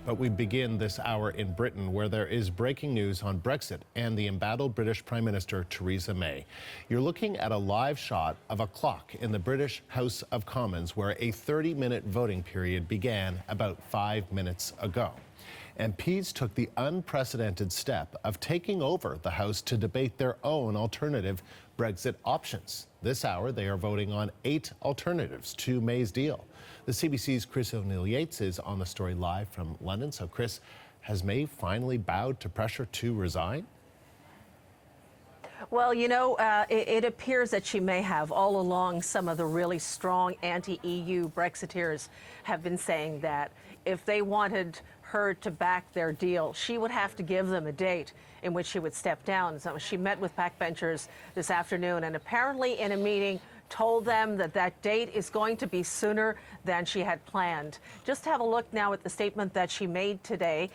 But we begin this hour in Britain, where there is breaking news on Brexit and the embattled British Prime Minister Theresa May. You're looking at a live shot of a clock in the British House of Commons, where a 30-minute voting period began about 5 minutes ago. MPs took the unprecedented step of taking over the House to debate their own alternative Brexit options. This hour, they are voting on 8 alternatives to May's deal. The CBC's Chris O'Neill-Yates is on the story live from London. So, Chris, has May finally bowed to pressure to resign? Well, you know, it appears that she may have. All along, some of the really strong anti-EU Brexiteers have been saying that if they wanted her to back their deal, she would have to give them a date in which she would step down. So she met with backbenchers this afternoon, and apparently in a meeting told them that that date is going to be sooner than she had planned. Just have a look now at the statement that she made today.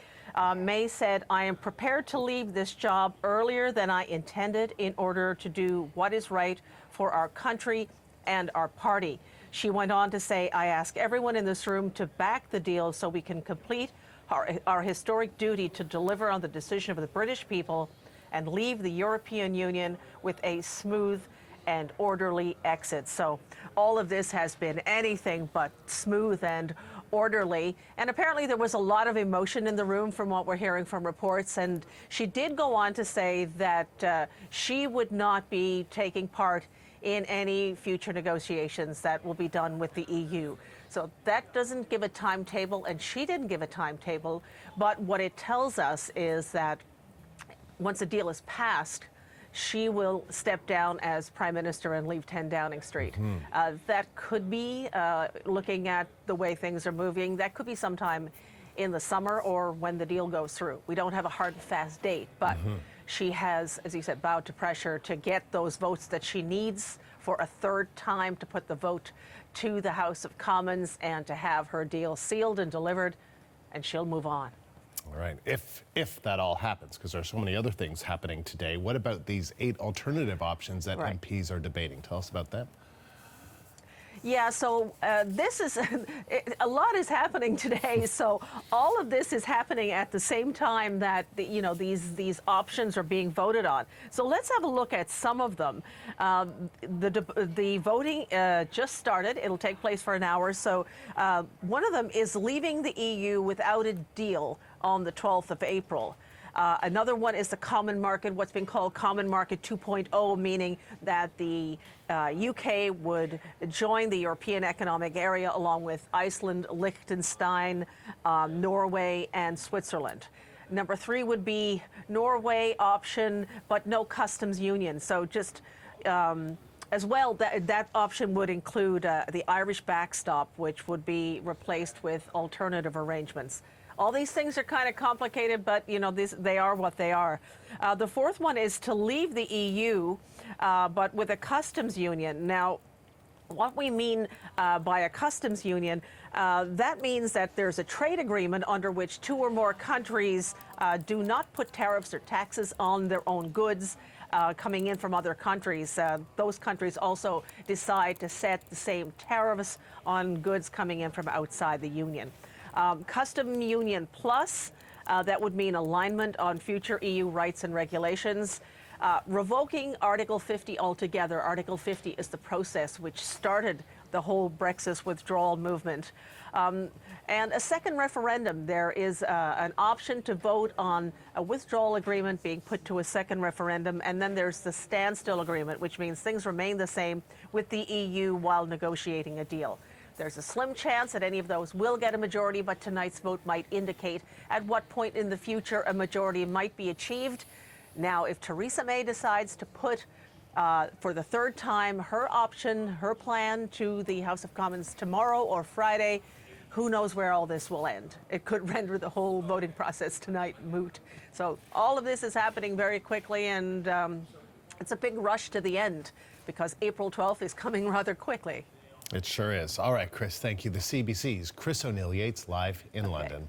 May said, "I am prepared to leave this job earlier than I intended in order to do what is right for our country and our party." She went on to say, "I ask everyone in this room to back the deal so we can complete our historic duty to deliver on the decision of the British people and leave the European Union with a smooth and orderly exit." So all of this has been anything but smooth and orderly. And apparently there was a lot of emotion in the room from what we're hearing from reports. And she did go on to say that she would not be taking part in any future negotiations that will be done with the EU. So that doesn't give a timetable, and she didn't give a timetable. But what it tells us is that once a deal is passed, she will step down as Prime Minister and leave 10 Downing Street. That could be, looking at the way things are moving, that could be sometime in the summer or when the deal goes through. We don't have a hard and fast date, but she has, as you said, bowed to pressure to get those votes that she needs for a third time to put the vote to the House of Commons and to have her deal sealed and delivered, and she'll move on. All right, if that all happens, because there are so many other things happening today, what about these 8 alternative options that MPs are debating? Tell us about them. Yeah, so this is, a lot is happening today. So all of this is happening at the same time that, these options are being voted on. So let's have a look at some of them. The voting just started. It'll take place for an hour. So one of them is leaving the EU without a deal on the 12th of April. Another one is the common market, what's been called Common Market 2.0, meaning that the UK would join the European Economic Area along with Iceland, Liechtenstein, Norway, and Switzerland. Number 3 would be Norway option, but no customs union. So just as well, that option would include the Irish backstop, which would be replaced with alternative arrangements. All these things are kind of complicated, but they are what they are. The 4th one is to leave the EU, but with a customs union. Now, what we mean by a customs union, that means that there's a trade agreement under which 2 or more countries do not put tariffs or taxes on their own goods coming in from other countries. Those countries also decide to set the same tariffs on goods coming in from outside the union. Custom Union Plus, that would mean alignment on future EU rights and regulations. Revoking Article 50 altogether. Article 50 is the process which started the whole Brexit withdrawal movement. And a second referendum. There is an option to vote on a withdrawal agreement being put to a second referendum. And then there's the standstill agreement, which means things remain the same with the EU while negotiating a deal. There's a slim chance that any of those will get a majority, but tonight's vote might indicate at what point in the future a majority might be achieved. Now, if Theresa May decides to put, for the 3rd time, her option, her plan to the House of Commons tomorrow or Friday, who knows where all this will end. It could render the whole voting process tonight moot. So all of this is happening very quickly, and it's a big rush to the end because April 12th is coming rather quickly. It sure is. All right, Chris, thank you. The CBC's Chris O'Neill-Yates live in London.